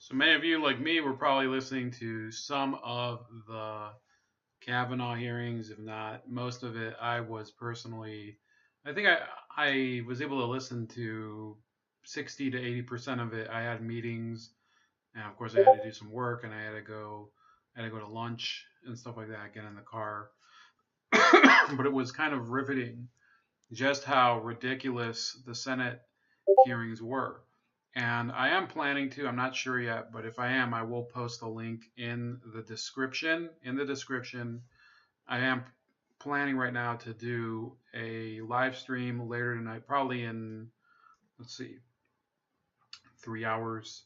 So many of you, like me, were probably listening to some of the Kavanaugh hearings, if not most of it. I was personally, I think I was able to listen to 60 to 80% of it. I had meetings, and of course I had to do some work, and I had to go to lunch and stuff like that, get in the car. But it was kind of riveting just how ridiculous the Senate hearings were. And I am planning to, I'm not sure yet, but if I am, I will post a link in the description. In the description, I am planning right now to do a live stream later tonight, probably in, let's see, 3 hours,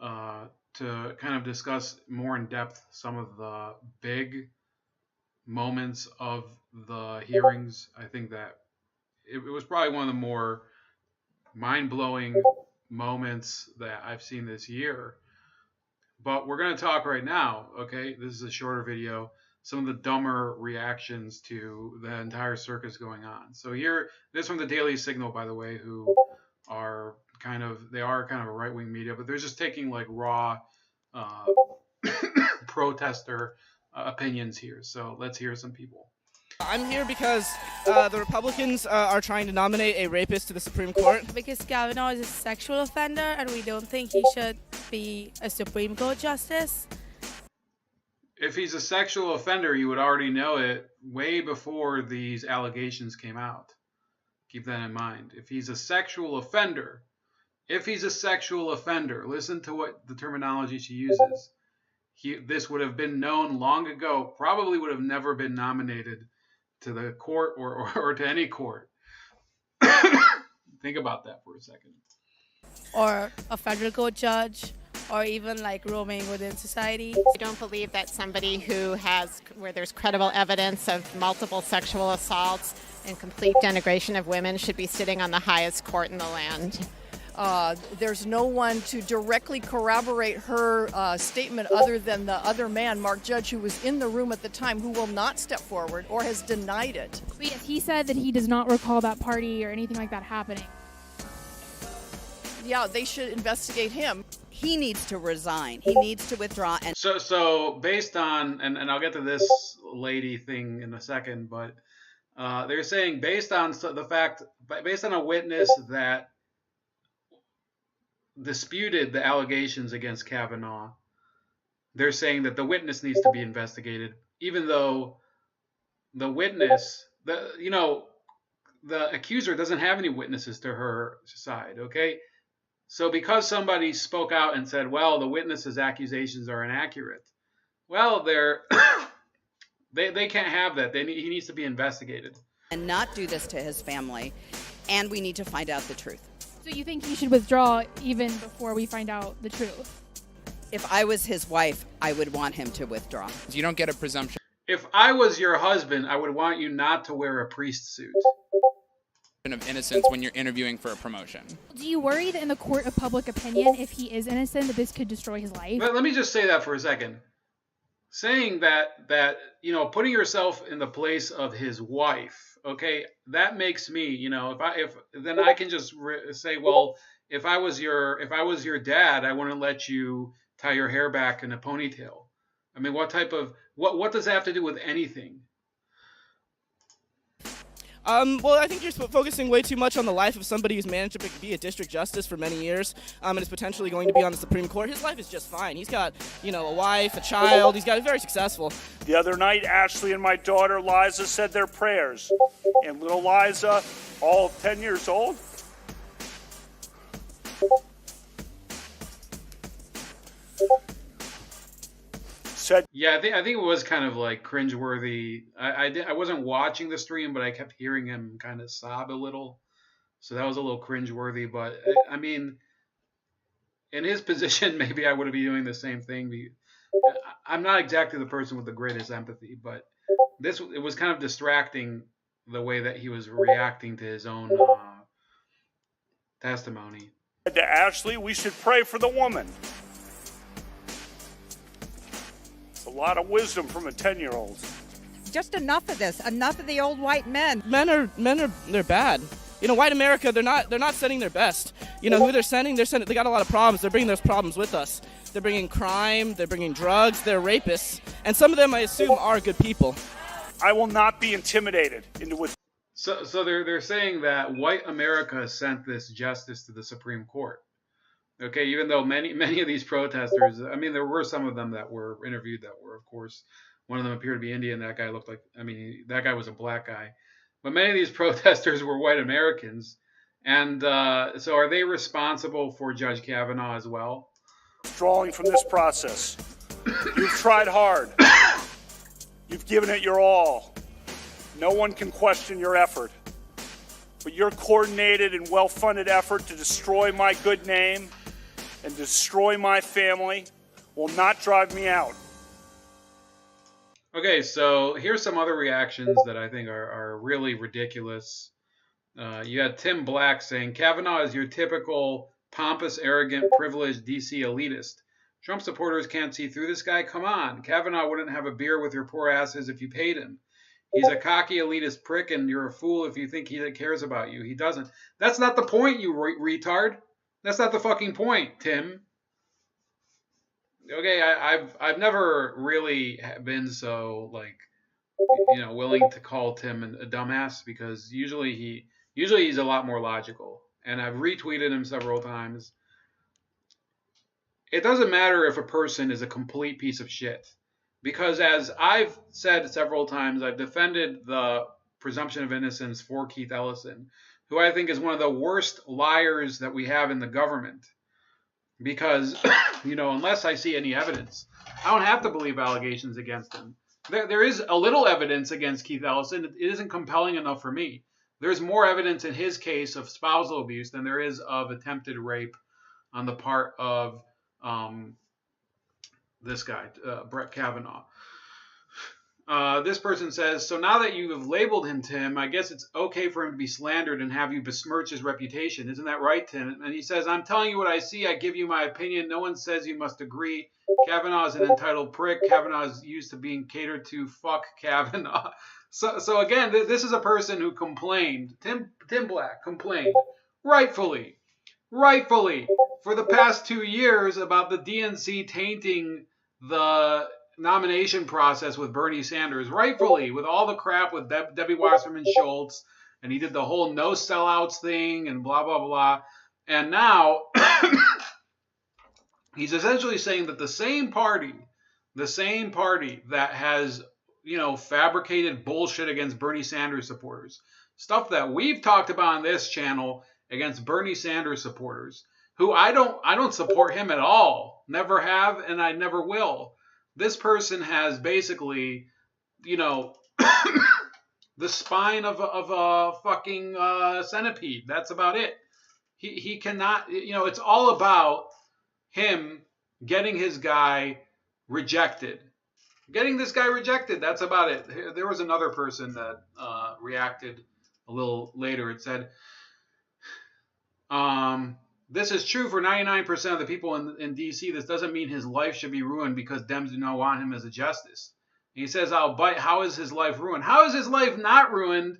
to kind of discuss more in depth some of the big moments of the hearings. I think that it was probably one of the more mind blowing moments that I've seen this year. But we're going to talk right now, okay? This is a shorter video. Some of the dumber reactions to the entire circus going on. So here, this from the Daily Signal, by the way, who are kind of a right-wing media, but they're just taking like raw protester opinions here. So let's hear some people. I'm here because the Republicans are trying to nominate a rapist to the Supreme Court. Because Kavanaugh is a sexual offender and we don't think he should be a Supreme Court justice. If he's a sexual offender, you would already know it way before these allegations came out. Keep that in mind. If he's a sexual offender, listen to what the terminology she uses. This would have been known long ago, probably would have never been nominated to the court or to any court. Think about that for a second. Or a federal court judge, or even like roaming within society. I don't believe that somebody where there's credible evidence of multiple sexual assaults and complete denigration of women should be sitting on the highest court in the land. There's no one to directly corroborate her statement other than the other man, Mark Judge, who was in the room at the time, who will not step forward or has denied it. But he said that he does not recall that party or anything like that happening. Yeah, they should investigate him. He needs to resign. He needs to withdraw. And so based on, and I'll get to this lady thing in a second, but they're saying based on a witness that disputed the allegations against Kavanaugh, they're saying that the witness needs to be investigated, even though the witness, the accuser doesn't have any witnesses to her side, okay? So because somebody spoke out and said, well, the witness's accusations are inaccurate, well, they can't have that. He needs to be investigated. and not do this to his family, and we need to find out the truth. So you think he should withdraw even before we find out the truth? If I was his wife, I would want him to withdraw. You don't get a presumption If I was your husband, I would want you not to wear a priest suit. of innocence when you're interviewing for a promotion. Do you worry that in the court of public opinion, if he is innocent, that this could destroy his life? Let me just say that for a second. Saying that putting yourself in the place of his wife, okay, that makes me, if then I can just say, well, if I was your dad, I wouldn't let you tie your hair back in a ponytail. I mean, what does that have to do with anything? Well, I think you're focusing way too much on the life of somebody who's managed to be a district justice for many years, and is potentially going to be on the Supreme Court. His life is just fine. He's got, a wife, a child. He's very successful. The other night, Ashley and my daughter Liza said their prayers, and little Liza, all 10 years old, said, Yeah, I think it was kind of like cringeworthy. I wasn't watching the stream, but I kept hearing him kind of sob a little, so that was a little cringeworthy. But I mean, in his position, maybe I would be doing the same thing. I'm not exactly the person with the greatest empathy, but it was kind of distracting the way that he was reacting to his own testimony. to Ashley, we should pray for the woman. It's a lot of wisdom from a 10-year-old. Just enough of this. Enough of the old white men. Men are they're bad. white America, they're not sending their best. Who they're sending, they got a lot of problems. They're bringing those problems with us. They're bringing crime, they're bringing drugs, they're rapists, and some of them, I assume, are good people. I will not be intimidated into what. So they're saying that white America sent this justice to the Supreme Court. Okay, even though many of these protesters, I mean, there were some of them that were interviewed that were, of course, one of them appeared to be Indian. That guy looked like, that guy was a black guy. But many of these protesters were white Americans. And so are they responsible for Judge Kavanaugh as well? Withdrawing from this process. You've tried hard. You've given it your all. No one can question your effort. But your coordinated and well-funded effort to destroy my good name and destroy my family will not drive me out. Okay, so here's some other reactions that I think are really ridiculous. You had Tim Black saying, Kavanaugh is your typical pompous, arrogant, privileged DC elitist. Trump supporters can't see through this guy? Come on. Kavanaugh wouldn't have a beer with your poor asses if you paid him. He's a cocky elitist prick, and you're a fool if you think he cares about you. He doesn't. That's not the point, you retard. That's not the fucking point, Tim. Okay, I've never really been so willing to call Tim a dumbass, because usually he's a lot more logical, and I've retweeted him several times. It doesn't matter if a person is a complete piece of shit, because as I've said several times, I've defended the presumption of innocence for Keith Ellison, who I think is one of the worst liars that we have in the government. Because, unless I see any evidence, I don't have to believe allegations against him. There is a little evidence against Keith Ellison. It isn't compelling enough for me. There's more evidence in his case of spousal abuse than there is of attempted rape on the part of this guy, Brett Kavanaugh. This person says, so now that you have labeled him, Tim, I guess it's okay for him to be slandered and have you besmirch his reputation. Isn't that right, Tim? And he says, I'm telling you what I see. I give you my opinion. No one says you must agree. Kavanaugh is an entitled prick. Kavanaugh is used to being catered to. Fuck Kavanaugh. So again, this is a person who complained. Tim Black complained rightfully, for the past 2 years about the DNC tainting the nomination process with Bernie Sanders, rightfully, with all the crap with Debbie Wasserman Schultz, and he did the whole no sellouts thing and blah, blah, blah. And now he's essentially saying that the same party that has, fabricated bullshit against Bernie Sanders supporters, stuff that we've talked about on this channel against Bernie Sanders supporters, who I don't support him at all, never have, and I never will. This person has basically, the spine of a fucking centipede. That's about it. He cannot, it's all about him getting his guy rejected. Getting this guy rejected, that's about it. There was another person that reacted a little later. It said, this is true for 99% of the people in D.C. This doesn't mean his life should be ruined because Dems do not want him as a justice. And he says, how is his life ruined? How is his life not ruined?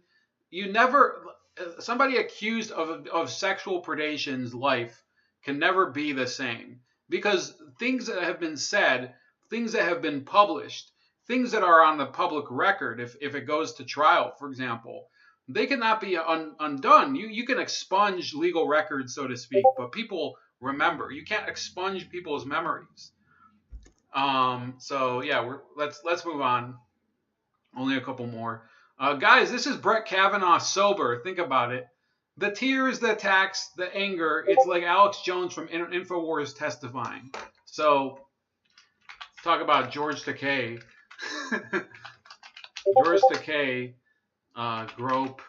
Somebody accused of sexual predation's life can never be the same. Because things that have been said, things that have been published, things that are on the public record, if it goes to trial, for example, they cannot be undone. You can expunge legal records, so to speak, but people remember. You can't expunge people's memories. So yeah, let's move on. Only a couple more. Guys, this is Brett Kavanaugh sober. Think about it. The tears, the attacks, the anger. It's like Alex Jones from InfoWars testifying. So talk about George Takei. George Takei. Grope.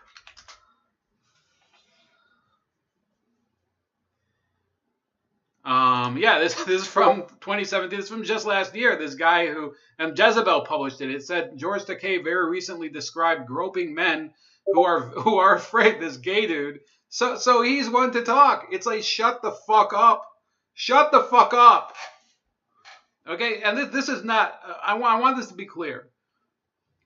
This is from 2017. This is from just last year. This guy and Jezebel published it. It said George Takei very recently described groping men who are afraid. This gay dude. So he's one to talk. It's like, shut the fuck up. Shut the fuck up. Okay, and this is not. I want this to be clear.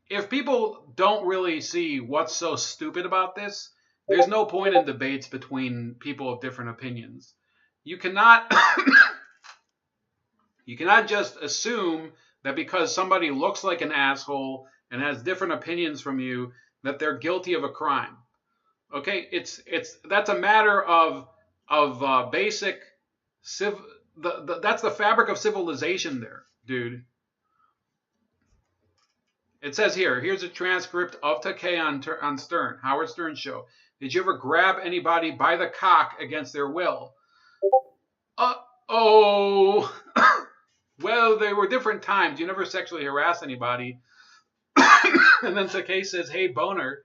If people don't really see what's so stupid about this, there's no point in debates between people of different opinions. You cannot you cannot just assume that because somebody looks like an asshole and has different opinions from you that they're guilty of a crime. Okay, that's a matter of basic that's the fabric of civilization there, dude. It says here's a transcript of Takei on Stern, Howard Stern show. Did you ever grab anybody by the cock against their will? Oh, well, there were different times. You never sexually harassed anybody. And then Takei says, hey, boner,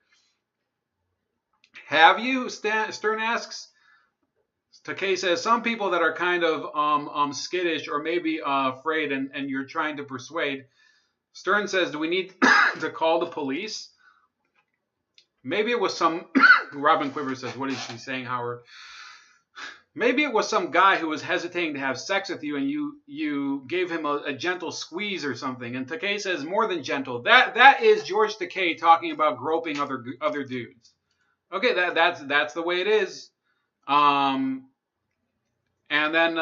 have you? Stern asks. Takei says, some people that are kind of skittish or maybe afraid and you're trying to persuade. Stern says, do we need to call the police? Maybe it was some, Robin Quiver says, what is she saying, Howard? Maybe it was some guy who was hesitating to have sex with you and you gave him a gentle squeeze or something. And Takei says, more than gentle. That is George Takei talking about groping other dudes. Okay, that's the way it is. And then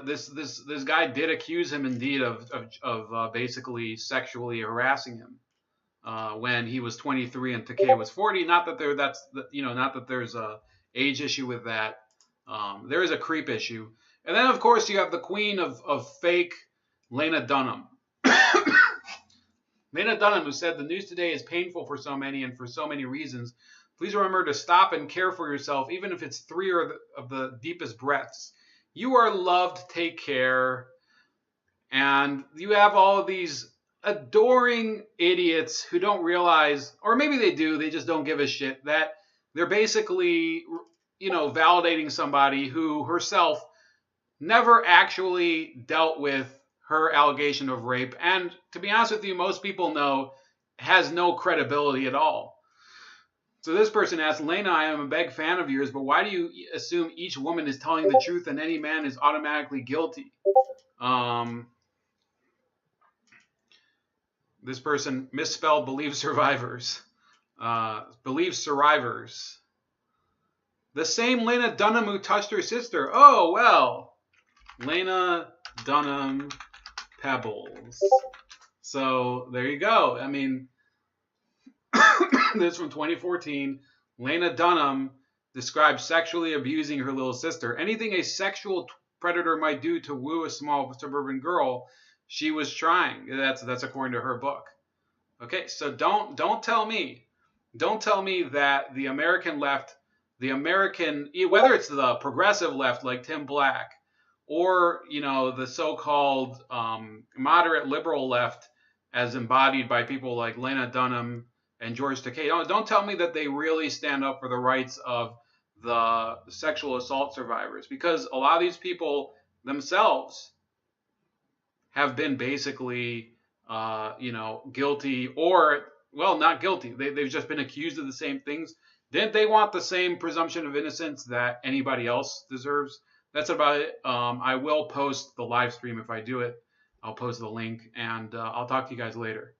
this guy did accuse him indeed of basically sexually harassing him when he was 23 and Takei was 40. Not that not that there's a age issue with that. There is a creep issue. And then of course you have the queen of fake, Lena Dunham. Lena Dunham, who said the news today is painful for so many and for so many reasons. Please remember to stop and care for yourself, even if it's 3 of the deepest breaths. You are loved, take care. And you have all of these adoring idiots who don't realize, or maybe they do, they just don't give a shit, that they're basically, validating somebody who herself never actually dealt with her allegation of rape. And to be honest with you, most people know has no credibility at all. So this person asks, Lena, I am a big fan of yours, but why do you assume each woman is telling the truth and any man is automatically guilty? This person misspelled believe survivors. Believe survivors. The same Lena Dunham who touched her sister. Oh, well. Lena Dunham Pebbles. So there you go. I mean, this is from 2014. Lena Dunham describes sexually abusing her little sister. Anything a sexual predator might do to woo a small suburban girl, she was trying. That's according to her book. Okay, so don't tell me that the American left, whether it's the progressive left like Tim Black, or the so-called moderate liberal left, as embodied by people like Lena Dunham and George Takei. Don't tell me that they really stand up for the rights of the sexual assault survivors, because a lot of these people themselves have been basically, guilty or, well, not guilty. They've just been accused of the same things. Didn't they want the same presumption of innocence that anybody else deserves? That's about it. I will post the live stream if I do it. I'll post the link, and I'll talk to you guys later.